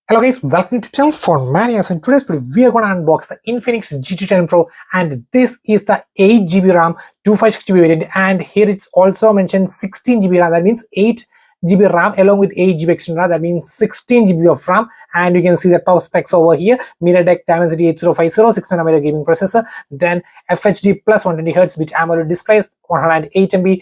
Hello guys, welcome to channel for Mania. So in today's video, we are going to unbox the Infinix GT10 Pro, and this is the 8GB RAM, 256GB variant, and here it's also mentioned 16GB RAM. That means 8GB RAM along with 8GB external RAM. That means 16GB of RAM, and you can see the top specs over here: MediaTek Dimensity 8050, 6nm gaming processor, then FHD plus 120Hz with AMOLED displays, 108 MP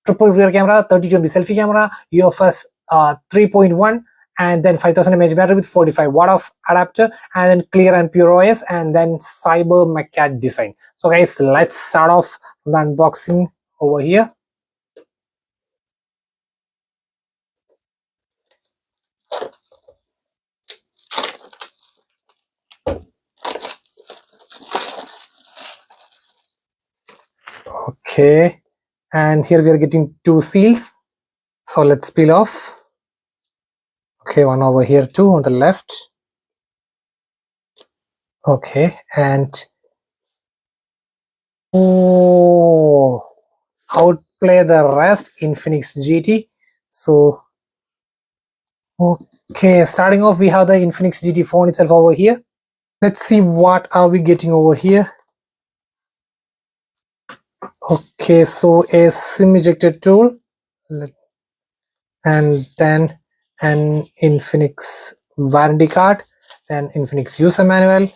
triple rear camera, 32 MP selfie camera, UFS 3.1, and then 5000 mAh battery with 45 watt of adapter, and then clear and pure OS, and then cyber mecha design. So guys, let's start off the unboxing over here. Okay, and here we are getting two seals, so let's peel off. Okay, one over here too on the left. Okay, and oh, outplay the rest, Infinix GT. So okay, starting off, we have the Infinix GT phone itself over here. Let's see what are we getting over here. Okay, so a SIM ejector tool, and then an Infinix warranty card, then Infinix user manual,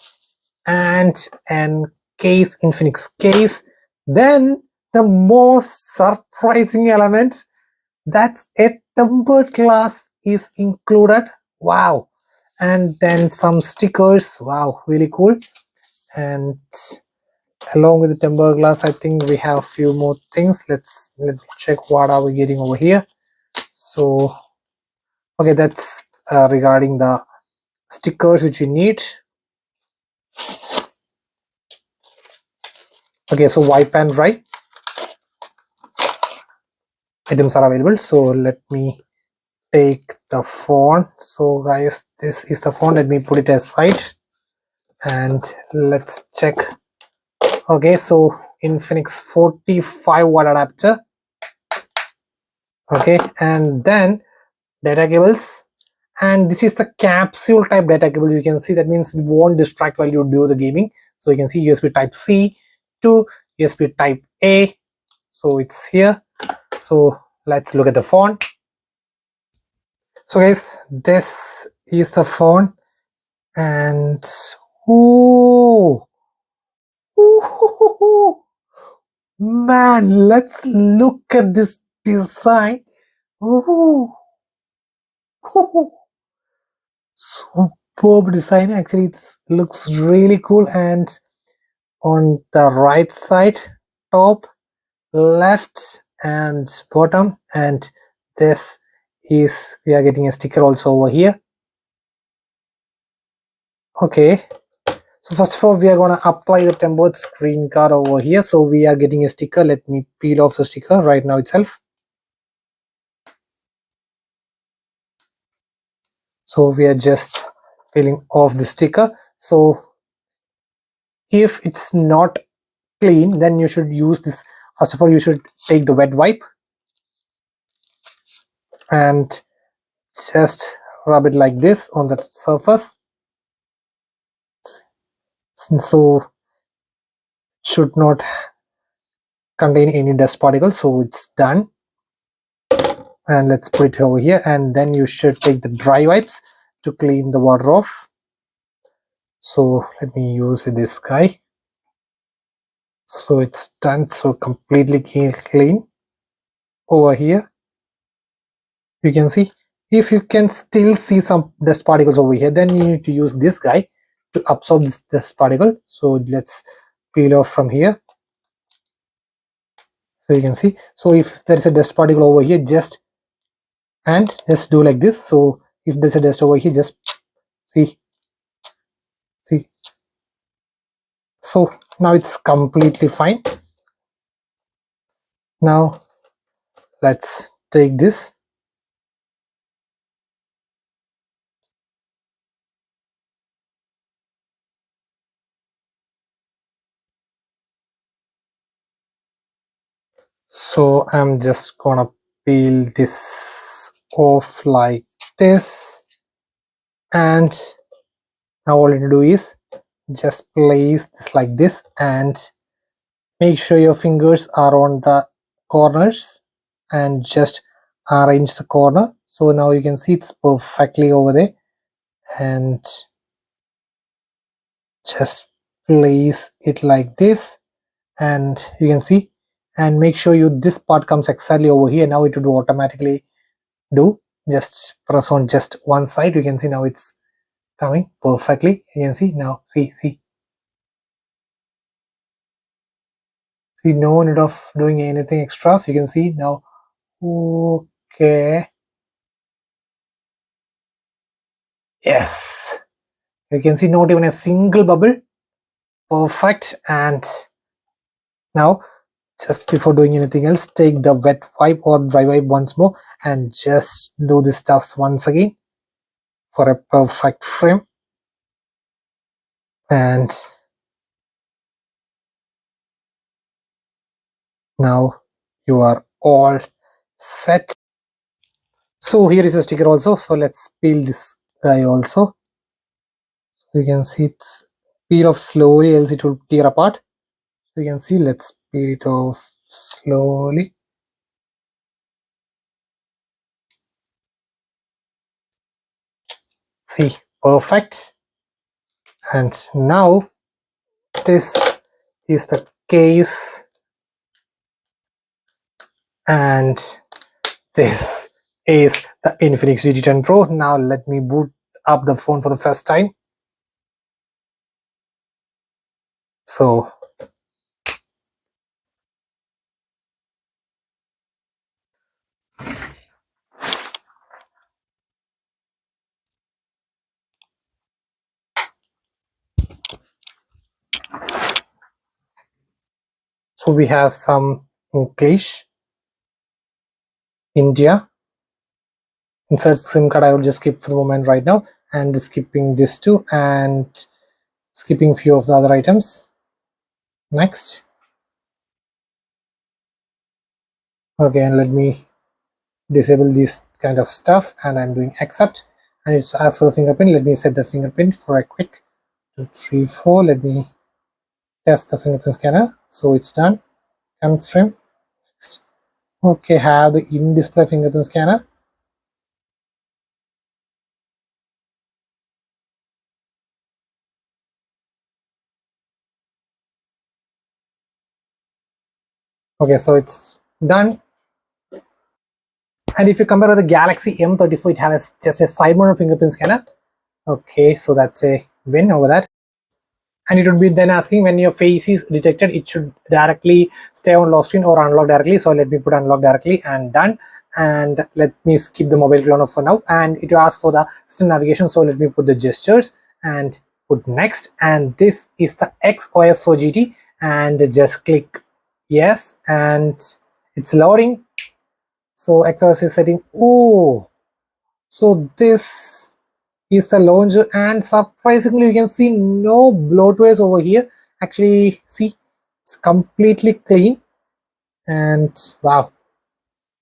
and an case, Infinix case. Then the most surprising element, that's a tempered glass is included. Wow. And then some stickers. Wow, really cool. And along with the tempered glass, I think we have a few more things. Let's check what are we getting over here. So okay, that's regarding the stickers which you need. Okay, so wipe and dry items are available. So let me take the phone. So guys, this is the phone. Let me put it aside and let's check. Okay, so Infinix 45 watt adapter. Okay, and then data cables, and this is the capsule type data cable. You can see that means it won't distract while you do the gaming. So you can see USB type C to USB type A, so it's here. So let's look at the phone. So guys, this is the phone, and oh, man, let's look at this design. Oh, superb design. Actually, it looks really cool. And on the right side, top, left, and bottom, and this is, we are getting a sticker also over here. Okay, so first of all, we are going to apply the tempered screen guard over here. So we are getting a sticker. Let me peel off the sticker right now itself. So we are just peeling off the sticker. So if it's not clean, then you should use this. First of all, you should take the wet wipe and just rub it like this on the surface. So should not contain any dust particles. So it's done, and let's put it over here. And then you should take the dry wipes to clean the water off. So let me use this guy. So it's done. So completely clean over here. You can see, if you can still see some dust particles over here, then you need to use this guy to absorb this dust particle. So let's peel off from here. So you can see, so if there is a dust particle over here, just do like this. So if there's a dust over here, just see. So now it's completely fine. Now let's take this. So I'm just gonna peel this off like this, And now all you need to do is just place this like this and make sure your fingers are on the corners and just arrange the corner. So now you can see it's perfectly over there, and just place it like this, and you can see, and make sure you this part comes exactly over here. Now it will automatically do, just press on just one side. You can see now it's coming perfectly. You can see now, see, no need of doing anything extra. So you can see now, okay, yes, you can see not even a single bubble. Perfect. And now, just before doing anything else, take the wet wipe or dry wipe once more and just do this stuff once again for a perfect frame. And now you are all set. So here is a sticker also, so let's peel this guy also. You can see it's peel off slowly, else it will tear apart. So you can see, let's peel it off slowly. See, perfect. And now this is the case, and this is the Infinix GT10 Pro. Now let me boot up the phone for the first time. So we have some English, India. Insert SIM card, I will just skip for the moment right now, and skipping this too, and skipping few of the other items. Next. Okay, and let me disable this kind of stuff, and I'm doing accept, and it's asked for the fingerprint. Let me set the fingerprint for a quick 2 3 4. Let me test the fingerprint scanner. So it's done. Confirm. Next. Okay, have the in-display fingerprint scanner. Okay, so it's done. And if you compare with the Galaxy M34, it has just a side mount fingerprint scanner. Okay, so that's a win over that. And it would be then asking when your face is detected, it should directly stay on lock screen or unlock directly. So let me put unlock directly, and done. And let me skip the mobile cloner for now, and it will ask for the system navigation. So let me put the gestures and put next, and this is the XOS for GT, and just click yes, and it's loading. So XOS is setting. Oh, so this is the launcher, and surprisingly you can see no bloatwares over here. Actually, see, it's completely clean, and wow.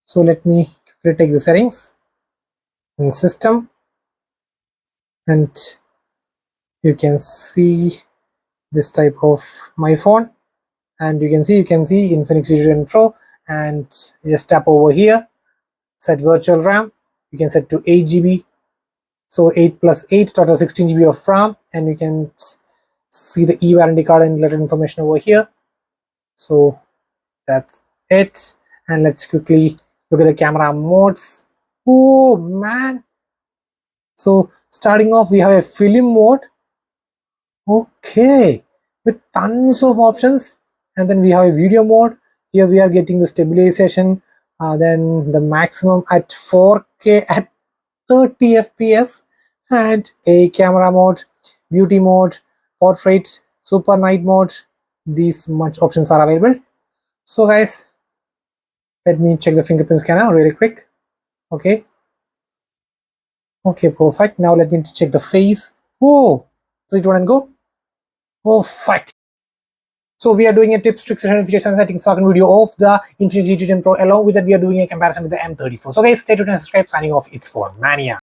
So let me quickly take the settings in system, and you can see this type of my phone, and you can see Infinix GT10 Pro, and just tap over here, set virtual RAM. You can set to 8 GB. So 8 plus 8, total 16 GB of RAM, and you can see the e-warranty card and related information over here. So that's it, and let's quickly look at the camera modes. Oh man, so starting off we have a film mode, okay, with tons of options, and then we have a video mode. Here we are getting the stabilization, then the maximum at 4K at 30 fps, and a camera mode, beauty mode, portrait, super night mode. These much options are available. So guys, let me check the fingerprint scanner really quick. Okay, perfect. Now let me check the face. Oh, 3 2 1 and go. Perfect. So we are doing a tips, tricks, and features and settings second video of the Infinix GT10 Pro. Along with that, we are doing a comparison with the M34. So guys, stay tuned and subscribe. Signing off. It's for Mania.